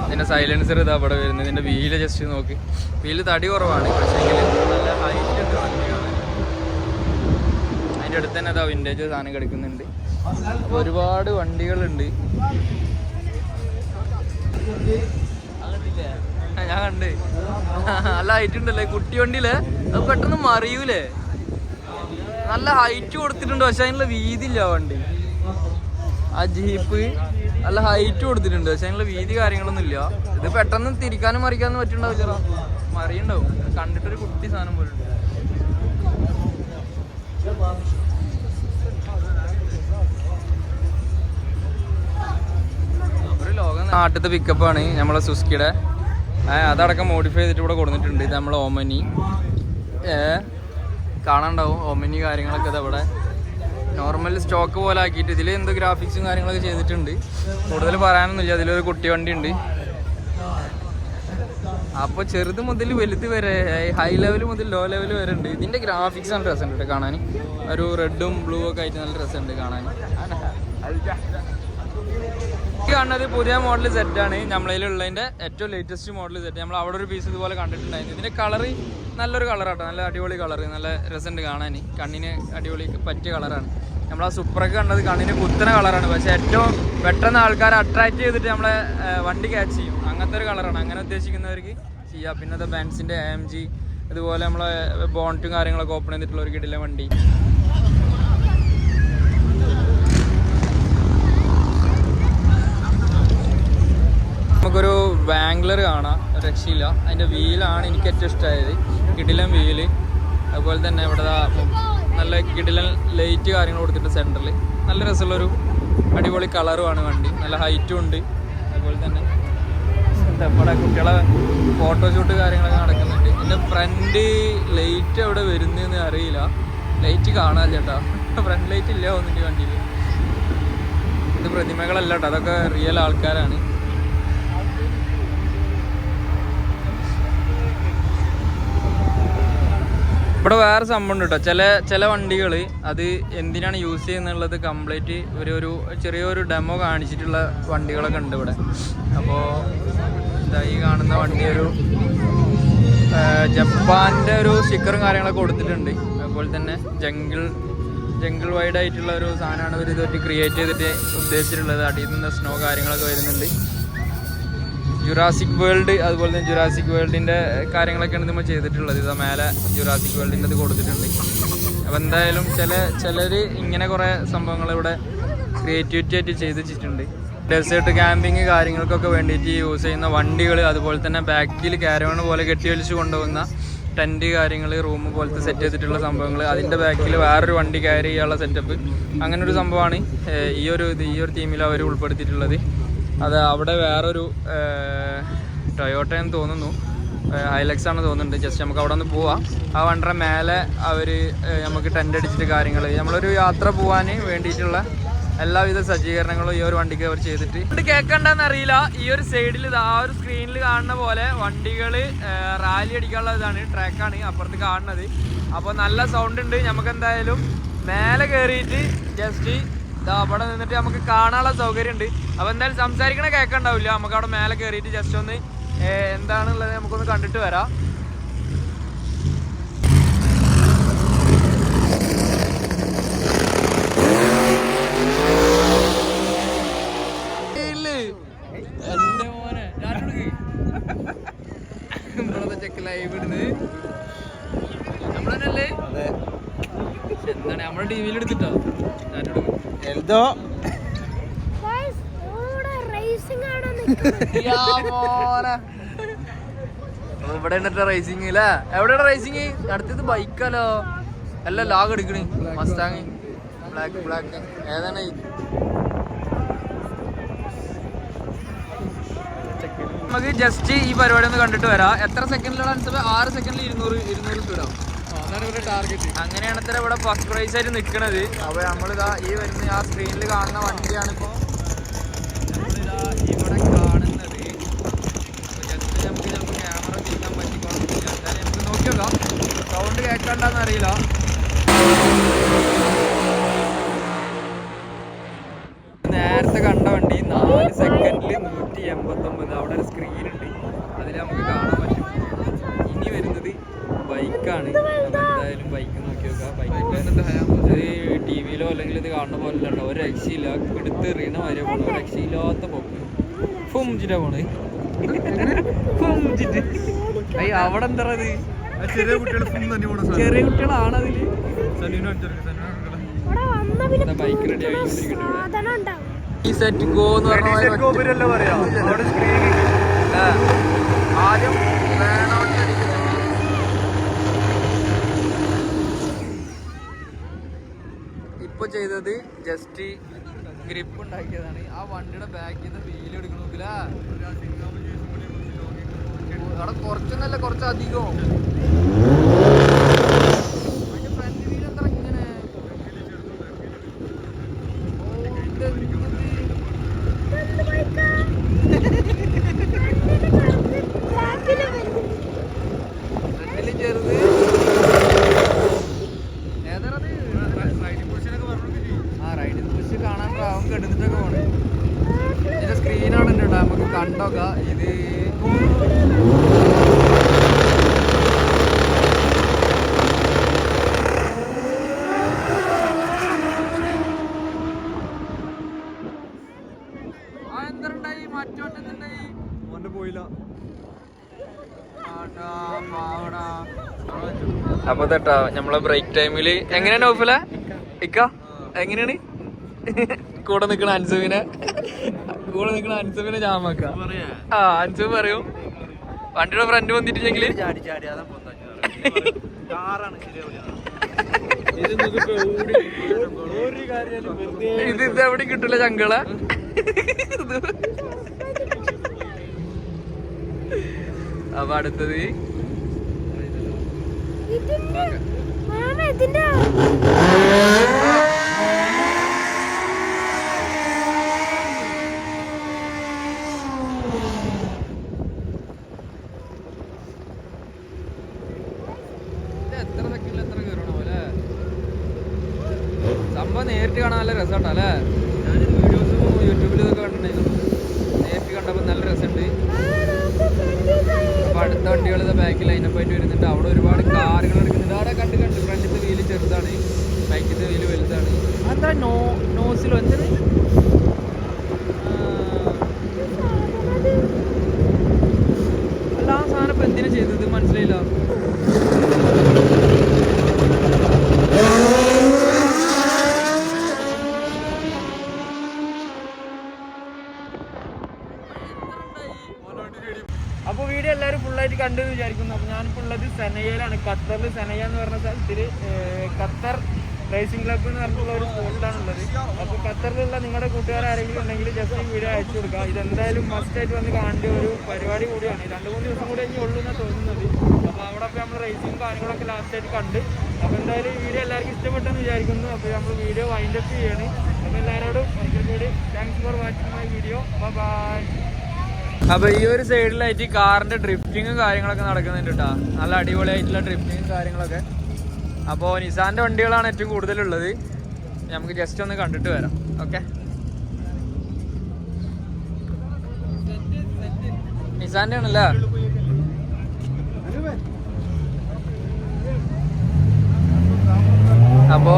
ഇതിൻ്റെ സൈലൻസർ ഇതാ അവിടെ വരുന്നത്. ഇതിൻ്റെ വീല് ജസ്റ്റ് നോക്കി. വീല് തടി കുറവാണ്, പക്ഷേ നല്ല ഹൈറ്റ് ഉണ്ട് വണ്ടിയാണ്. അതിൻ്റെ അടുത്ത് തന്നെ അതാ വിൻറ്റേജ് സാധനം കിടക്കുന്നുണ്ട്. അപ്പോൾ ഒരുപാട് വണ്ടികളുണ്ട്. ഞാൻ കണ്ട് നല്ല ഹൈറ്റ് ഉണ്ടല്ലേ കുട്ടി വണ്ടിയില്. അത് പെട്ടെന്ന് മറിയൂലേ? നല്ല ഹൈറ്റ് കൊടുത്തിട്ടുണ്ട്, പക്ഷെ അതിനുള്ള വീതി ഇല്ല വണ്ടി. ആ ജീപ്പ് നല്ല ഹൈറ്റ് കൊടുത്തിട്ടുണ്ട്, പക്ഷെ അതിനുള്ള വീതി കാര്യങ്ങളൊന്നും ഇല്ല. ഇത് പെട്ടെന്ന് തിരിക്കാനും മറിക്കാനും പറ്റുണ്ടാവില്ല, മറിയുണ്ടാവും. കണ്ടിട്ടൊരു കുട്ടി സാധനം പോലെ ഉണ്ട്. ഒരു ലോകം നാട്ടിലത്തെ പിക്കപ്പാണ് നമ്മളെ സുസ്കിയുടെ. അതടക്കം മോഡിഫൈ ചെയ്തിട്ട് ഇവിടെ കൊടുത്തിട്ടുണ്ട്. ഇത് നമ്മളെ ഓമനി കാണാണ്ടാവും. ഓമനി കാര്യങ്ങളൊക്കെ ഇതവിടെ നോർമൽ സ്റ്റോക്ക് പോലെ ആക്കിയിട്ട് ഇതിൽ എന്ത് ഗ്രാഫിക്സും കാര്യങ്ങളൊക്കെ ചെയ്തിട്ടുണ്ട്. കൂടുതൽ പറയാനൊന്നുമില്ല. അതിലൊരു കുട്ടി വണ്ടി ഉണ്ട്. അപ്പോൾ ചെറുത് മുതൽ വലുത് വരെ, ഹൈ ലെവൽ മുതൽ ലോ ലെവൽ വരെ ഉണ്ട്. ഇതിൻ്റെ ഗ്രാഫിക്സ് നല്ല രസമുണ്ട് കേട്ടോ കാണാൻ. ഒരു റെഡും ബ്ലൂ ഒക്കെ ആയിട്ട് നല്ല രസമുണ്ട് കാണാൻ. കാണുന്നത് പുതിയ മോഡൽ സെറ്റാണ്, നമ്മളതിലുള്ളതിൻ്റെ ഏറ്റവും ലേറ്റസ്റ്റ് മോഡൽ സെറ്റ്. നമ്മൾ അവിടെ ഒരു പീസ് ഇതുപോലെ കണ്ടിട്ടുണ്ടായിരുന്നു. ഇതിൻ്റെ കളറ് നല്ലൊരു കളറാട്ടോ, നല്ല അടിപൊളി കളറ്, നല്ല രസമുണ്ട് കാണാൻ. കണ്ണിന് അടിപൊളി പറ്റിയ കളറാണ്. നമ്മൾ ആ സൂപ്പറൊക്കെ കണ്ടത് കണ്ണിന് കുത്തന കളറാണ്, പക്ഷേ ഏറ്റവും പെട്ടെന്ന് ആൾക്കാരെ അട്രാക്ട് ചെയ്തിട്ട് നമ്മളെ വണ്ടി ക്യാച്ച് ചെയ്യും. അങ്ങനത്തെ ഒരു കളറാണ്. അങ്ങനെ ഉദ്ദേശിക്കുന്നവർക്ക് ചെയ്യാം. പിന്നെ ബെൻസിൻ്റെ AMG, ഇതുപോലെ നമ്മളെ ബോണ്ടും കാര്യങ്ങളൊക്കെ ഓപ്പൺ ചെയ്തിട്ടുള്ള ഒരു കിടിലൻ വണ്ടി. നമുക്കൊരു വാംഗ്ലർ കാണാം, രക്ഷയില്ല. അതിൻ്റെ വീലാണ് എനിക്ക് ഏറ്റവും ഇഷ്ടമായത്, കിടിലൻ വീല്. അതുപോലെ തന്നെ ഇവിടെ നല്ല കിടിലൻ ലൈറ്റ് കാര്യങ്ങൾ കൊടുത്തിട്ട് സെൻറ്ററിൽ നല്ല രസമുള്ളൊരു അടിപൊളി കളറുമാണ് വണ്ടി. നല്ല ഹൈറ്റും ഉണ്ട്. അതുപോലെ തന്നെ ഇവിടെ കുട്ടികളെ ഫോട്ടോഷൂട്ട് കാര്യങ്ങളൊക്കെ നടക്കുന്നുണ്ട്. എൻ്റെ ഫ്രണ്ട് ലൈറ്റ് എവിടെ വരുന്നതെന്ന് അറിയില്ല, ലൈറ്റ് കാണാൻ ചേട്ടാ. ഫ്രണ്ട് ലൈറ്റ് ഇല്ല ഒന്നിൻ്റെ വണ്ടിയിൽ. ഇത് പ്രതിമകളല്ല കേട്ടോ, അതൊക്കെ റിയൽ ആൾക്കാരാണ്. ഇവിടെ വേറെ സംഭവം ഉണ്ട് കേട്ടോ. ചില വണ്ടികൾ അത് എന്തിനാണ് യൂസ് ചെയ്യുന്നുള്ളത് കംപ്ലീറ്റ് ഒരു ചെറിയൊരു ഡെമോ കാണിച്ചിട്ടുള്ള വണ്ടികളൊക്കെ ഉണ്ട് ഇവിടെ. അപ്പോൾ ഈ കാണുന്ന വണ്ടി ഒരു ജപ്പാൻ്റെ ഒരു സ്റ്റിക്കറും കാര്യങ്ങളൊക്കെ കൊടുത്തിട്ടുണ്ട്. അതുപോലെ തന്നെ ജംഗിൾ വൈഡ് ആയിട്ടുള്ള ഒരു സാധനമാണ് ഇവർ ഇതുമായിട്ട് ക്രിയേറ്റ് ചെയ്തിട്ട് ഉദ്ദേശിച്ചിട്ടുള്ളത്. അടിയിൽ നിന്ന് സ്നോ കാര്യങ്ങളൊക്കെ വരുന്നുണ്ട്. ജുറാസിക് വേൾഡ്, അതുപോലെ തന്നെ ജുറാസിക് വേൾഡിൻ്റെ കാര്യങ്ങളൊക്കെയാണ് നമ്മൾ ചെയ്തിട്ടുള്ളത്. ഇതാ മേലെ ജുറാസിക് വേൾഡിൻ്റെ ഇത് കൊടുത്തിട്ടുണ്ട്. അപ്പോൾ എന്തായാലും ചിലർ ഇങ്ങനെ കുറേ സംഭവങ്ങൾ ഇവിടെ ക്രിയേറ്റിവിറ്റി ആയിട്ട് ചെയ്ത് വെച്ചിട്ടുണ്ട്. ഡെസേർട്ട് ക്യാമ്പിങ് കാര്യങ്ങൾക്കൊക്കെ വേണ്ടിയിട്ട് യൂസ് ചെയ്യുന്ന വണ്ടികൾ, അതുപോലെ തന്നെ ബാക്കിൽ കാരവൺ പോലെ കെട്ടി വലിച്ച് കൊണ്ടുപോകുന്ന ടെൻറ്റ് കാര്യങ്ങൾ, റൂം പോലത്തെ സെറ്റ് ചെയ്തിട്ടുള്ള സംഭവങ്ങൾ, അതിൻ്റെ ബാക്കിൽ വേറൊരു വണ്ടി ക്യാരി ചെയ്യാനുള്ള സെറ്റപ്പ്, അങ്ങനെ ഒരു സംഭവമാണ് ഈ ഒരു തീമിൽ അവർ ഉൾപ്പെടുത്തിയിട്ടുള്ളത്. അത് അവിടെ വേറൊരു ടൊയോട്ടയെന്ന് തോന്നുന്നു, ഹൈലക്സ് ആണ് തോന്നുന്നുണ്ട്. ജസ്റ്റ് നമുക്ക് അവിടെ ഒന്ന് പോവാം. ആ വണ്ടിയുടെ മേലെ അവർ നമുക്ക് ടെൻ്റ് അടിച്ചിട്ട് കാര്യങ്ങൾ, നമ്മളൊരു യാത്ര പോകാൻ വേണ്ടിയിട്ടുള്ള എല്ലാവിധ സജ്ജീകരണങ്ങളും ഈ ഒരു വണ്ടിക്ക് അവർ ചെയ്തിട്ട്. ഇത് കേൾക്കണ്ടെന്ന് അറിയില്ല, ഈ ഒരു സൈഡിൽ ആ ഒരു സ്ക്രീനിൽ കാണുന്ന പോലെ വണ്ടികൾ റാലി അടിക്കാനുള്ള ഇതാണ്, ട്രാക്കാണ് അപ്പുറത്ത് കാണുന്നത്. അപ്പോൾ നല്ല സൗണ്ട് ഉണ്ട്. നമുക്ക് എന്തായാലും മേലെ കയറിയിട്ട് ജസ്റ്റ് അവിടെ നിന്നിട്ട് നമുക്ക് കാണാനുള്ള സൗകര്യം ഉണ്ട്. അപ്പോൾ എന്തായാലും സംസാരിക്കണ കേൾക്കണ്ടാവില്ല. നമുക്ക് അവിടെ മേലെ കയറിയിട്ട് ജസ്റ്റ് ഒന്ന് എന്താണുള്ളത് നമുക്കൊന്ന് കണ്ടിട്ട് വരാം. നമ്മളല്ലേ എന്താണ് നമ്മുടെ ടി വിയിൽ എടുത്തിട്ടോ ഇവിടെ റേസിംഗ് അല്ലേ? എവിടെയാണ് റേസിംഗ്? അടുത്തത് ബൈക്കാലോ? അല്ല ലാഗ് എടുക്കണേ, മസ്താങ് ബ്ലാക്ക് ഏതാണ്? നമുക്ക് ജസ്റ്റ് ഈ പരിപാടി ഒന്ന് കണ്ടിട്ട് വരാം. എത്ര സെക്കൻഡിലാണ്? 6 സെക്കൻഡിൽ 200 സ്പീഡാവും. ടാർഗറ്റ് അങ്ങനെയാണ് ഇത്ര ഇവിടെ ഫസ്റ്റ് പ്രൈസ് ആയിട്ട് നിൽക്കുന്നത്. അപ്പോൾ നമ്മളിതാ ഈ വരുന്ന ആ സ്ക്രീനിൽ കാണുന്ന വണ്ടിയാണ് ഇപ്പോൾ ഇവിടെ കാണുന്നത്. ജസ്റ്റ് നമുക്ക് ചിലപ്പോൾ ക്യാമറ ചെയ്യാൻ പറ്റിക്കോളന്നില്ല. എന്തായാലും നമുക്ക് നോക്കി നോക്കാം. സൗണ്ട് കേൾക്കണ്ടെന്ന് അറിയില്ല. നേരത്തെ കണ്ട വണ്ടി 4 സെക്കൻഡിൽ 189. അവിടെ ഒരു സ്ക്രീനുണ്ട്, അതിൽ നമുക്ക് കാണാൻ പറ്റും. ഇനി വരുന്നത് ബൈക്കാണ്. എന്തായാലും ബൈക്ക് നോക്കി നോക്കാം. ബൈക്ക് ടി വിയിലോ അല്ലെങ്കിൽ ഇത് കാണുന്ന പോലെ ഉണ്ടോ, ഒരു രക്ഷയില്ല. എടുത്ത് എറിയണ വരെ പോകണം, ഒരു രക്ഷയില്ലാത്ത പോക്ക്. ഫുംജിട്ടാ പോണത്. അയ്യ അവിടെ എന്താ ചെറിയ കുട്ടികൾ ചെറിയ കുട്ടികളാണ് അതില് ബൈക്ക് റെഡി ഈ സെറ്റ് ഗോ എന്ന് പറഞ്ഞ ആദ്യം ഇപ്പൊ ചെയ്തത് ജസ്റ്റ് ഗ്രിപ്പ് ഉണ്ടാക്കിയതാണ്. ആ വണ്ടിയുടെ ബാക്കിൽ നിന്ന് വീൽ എടുക്കണമെങ്കിലാ അവിടെ കുറച്ചൊന്നല്ല കുറച്ചധികം. അതിന്റെ ഫ്രണ്ട് വീൽ എത്ര ഇങ്ങനെ ചെറുത് ഏതാണത്? ആ റൈഡിങ് ബുഷ് കാണാൻ ട്രാവം കെടുത്തിട്ടൊക്കെ പോണേ. ഇതിന്റെ സ്ക്രീനാണ് ഉണ്ട് കേട്ടോ, നമുക്ക് കണ്ടോക്കാം. ഇത് എന്തുണ്ടായി മറ്റോണ്ടായി പോയില്ല. അപ്പൊ തട്ടാ നമ്മളെ ബ്രേക്ക് ടൈമില് എങ്ങനെയാണ് ഓഫല ഇക്ക എങ്ങനെയാണ് കൂടെ നിക്കണ അൻസുവിനെ ജാമാക്ക. ആ അൻസു പറയൂ വണ്ടിയുടെ ഫ്രണ്ട് വന്നിട്ടില്ലെങ്കില് ഇത് എവിടെ കിട്ടില്ല ചങ്കള. അപ്പൊ അടുത്തത് എത്ര സെക്കൻഡിൽ എത്ര കയറണോ അല്ലേ? സംഭവം നേരിട്ട് കാണാൻ നല്ല രസമുണ്ടോ അല്ലേ? ഞാൻ വീഡിയോസും യൂട്യൂബിലും ഇതൊക്കെ കണ്ടിട്ടുണ്ടായിരുന്നു. നേരിട്ട് കണ്ടപ്പോൾ നല്ല രസമുണ്ട്. അപ്പൊ അടുത്ത വണ്ടികൾ ബാക്കിൽ ലൈനപ്പായിട്ട് വരുന്നുണ്ട്. അവിടെ ഒരുപാട് കാറുകൾ എടുക്കുന്നുണ്ട്. അവിടെ കണ്ട് ഫ്രണ്ടിത്തെ വീല് ചെറുതാണ്, ബൈക്കിന്റെ വീല് വലുതാണ്. അതെന്താ നോസിലോ എന്തിന് അല്ല ആ സാധനം ഇപ്പൊ എന്തിനാ ചെയ്തത് മനസ്സിലായില്ല. അപ്പോൾ വീഡിയോ എല്ലാവരും ഫുള്ളായിട്ട് കണ്ടെന്ന് വിചാരിക്കുന്നു. അപ്പോൾ ഞാനിപ്പോൾ ഉള്ളത് സെനയയിലാണ്, ഖത്തറിൽ സെനയ എന്ന് പറഞ്ഞ സ്ഥലത്തിൽ ഖത്തർ റേസിംഗ് ക്ലബ്ബ് എന്ന് പറഞ്ഞിട്ടുള്ള ഒരു സ്പോട്ടിലാണ് ഉള്ളത്. അപ്പോൾ ഖത്തറിലുള്ള നിങ്ങളുടെ കൂട്ടുകാർ ആരെങ്കിലും ഉണ്ടെങ്കിൽ ജസ്റ്റ് ഈ വീഡിയോ അയച്ചു കൊടുക്കുക. ഇതെന്തായാലും മസ്റ്റായിട്ട് വന്ന് കാണേണ്ട ഒരു പരിപാടി കൂടിയാണ്. 2-3 ദിവസം കൂടെ ഇനി ഉള്ളൂ എന്നാണ് തോന്നുന്നത്. അപ്പോൾ അവിടെ ഇപ്പോൾ നമ്മൾ റേസിംഗ് കാര്യങ്ങളൊക്കെ ലാസ്റ്റായിട്ട് കണ്ട്. അപ്പോൾ എന്തായാലും ഈ വീഡിയോ എല്ലാവർക്കും ഇഷ്ടപ്പെട്ടെന്ന് വിചാരിക്കുന്നു. അപ്പോൾ നമ്മൾ വീഡിയോ വൈൻഡപ്പ് ചെയ്യാണ്. അപ്പോൾ എല്ലാവരോടും ഒരിക്കൽ കൂടി thanks for watching my video. Bye. അപ്പൊ ഈ ഒരു സൈഡിലായിട്ട് കാറിന്റെ ഡ്രിഫ്റ്റിങ്ങും കാര്യങ്ങളൊക്കെ നടക്കുന്നുണ്ട് കേട്ടോ. നല്ല അടിപൊളിയായിട്ടുള്ള ഡ്രിഫ്റ്റിങ്ങും കാര്യങ്ങളൊക്കെ. അപ്പോൾ നിസാന്റെ വണ്ടികളാണ് ഏറ്റവും കൂടുതലുള്ളത്. നമുക്ക് ജസ്റ്റ് ഒന്ന് കണ്ടിട്ട് വരാം. ഓക്കെ, നിസാന്റെ ആണല്ലേ? അപ്പോ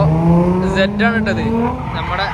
സെഡ് ആണ് ഇട്ടത് നമ്മുടെ.